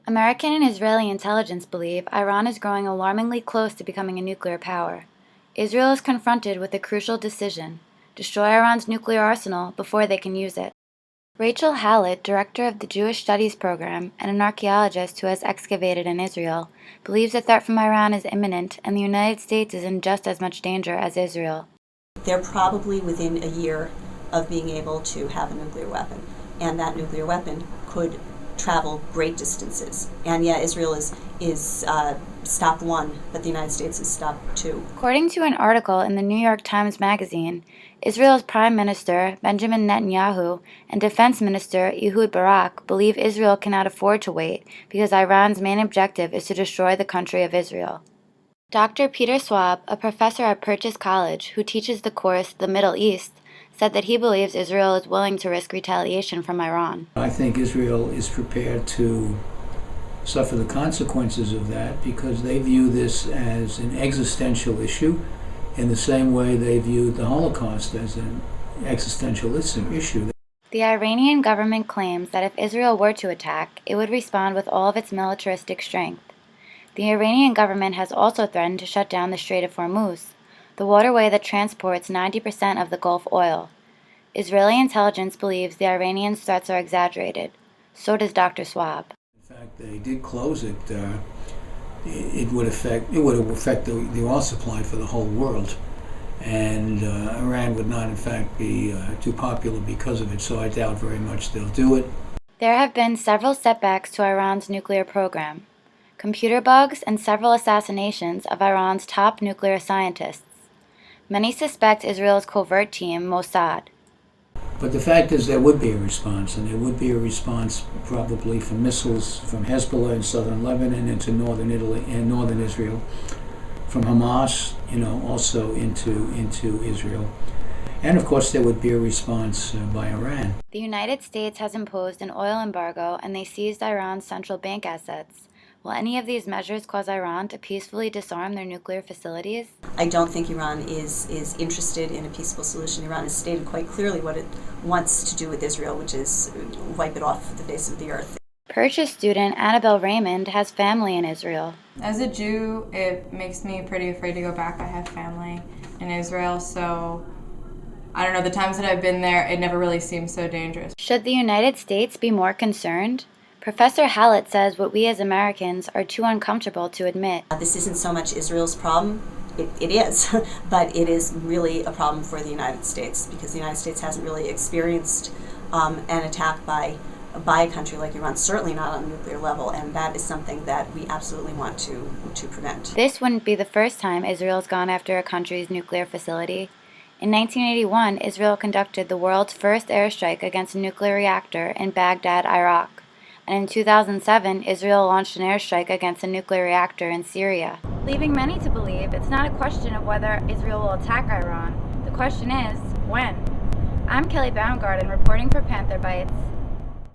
American and Israeli intelligence believe Iran is growing alarmingly close to becoming a nuclear power. Israel is confronted with a crucial decision: destroy Iran's nuclear arsenal before they can use it. Rachel Hallett, director of the Jewish Studies program and an archaeologist who has excavated in Israel, believes the threat from Iran is imminent and the United States is in just as much danger as Israel. They're probably within a year of being able to have a nuclear weapon, and that nuclear weapon could travel great distances. And yeah, Israel is stop one, but the United States is stop two. According to an article in the New York Times Magazine, Israel's Prime Minister Benjamin Netanyahu and Defense Minister Ehud Barak believe Israel cannot afford to wait because Iran's main objective is to destroy the country of Israel. Dr. Peter Schwab, a professor at Purchase College who teaches the course The Middle East, said that he believes Israel is willing to risk retaliation from Iran. I think Israel is prepared to suffer the consequences of that because they view this as an existential issue in the same way they viewed the Holocaust as an existential issue. The Iranian government claims that if Israel were to attack, it would respond with all of its militaristic strength. The Iranian government has also threatened to shut down the Strait of Hormuz, the waterway that transports 90% of the Gulf oil. Israeli intelligence believes the Iranians' threats are exaggerated. So does Dr. Schwab. In fact, they did close it. It would affect the oil supply for the whole world, and Iran would not, in fact, be too popular because of it. So I doubt very much they'll do it. There have been several setbacks to Iran's nuclear program: computer bugs and several assassinations of Iran's top nuclear scientists. Many suspect Israel's covert team, Mossad. But the fact is there would be a response, and there would be a response probably from missiles from Hezbollah in southern Lebanon into northern Italy and northern Israel, from Hamas, also into Israel. And of course there would be a response by Iran. The United States has imposed an oil embargo and they seized Iran's central bank assets. Will any of these measures cause Iran to peacefully disarm their nuclear facilities? I don't think Iran is interested in a peaceful solution. Iran has stated quite clearly what it wants to do with Israel, which is wipe it off the face of the earth. Purchase student Annabelle Raymond has family in Israel. As a Jew, it makes me pretty afraid to go back. I have family in Israel, so I don't know, the times that I've been there, it never really seems so dangerous. Should the United States be more concerned? Professor Hallett says what we as Americans are too uncomfortable to admit. This isn't so much Israel's problem. It is, but it is really a problem for the United States because the United States hasn't really experienced an attack by a country like Iran, certainly not on a nuclear level, and that is something that we absolutely want to prevent. This wouldn't be the first time Israel's gone after a country's nuclear facility. In 1981, Israel conducted the world's first airstrike against a nuclear reactor in Baghdad, Iraq. And in 2007, Israel launched an airstrike against a nuclear reactor in Syria, leaving many to believe it's not a question of whether Israel will attack Iran. The question is, when? I'm Kelly Baumgarten reporting for Panther Bytes.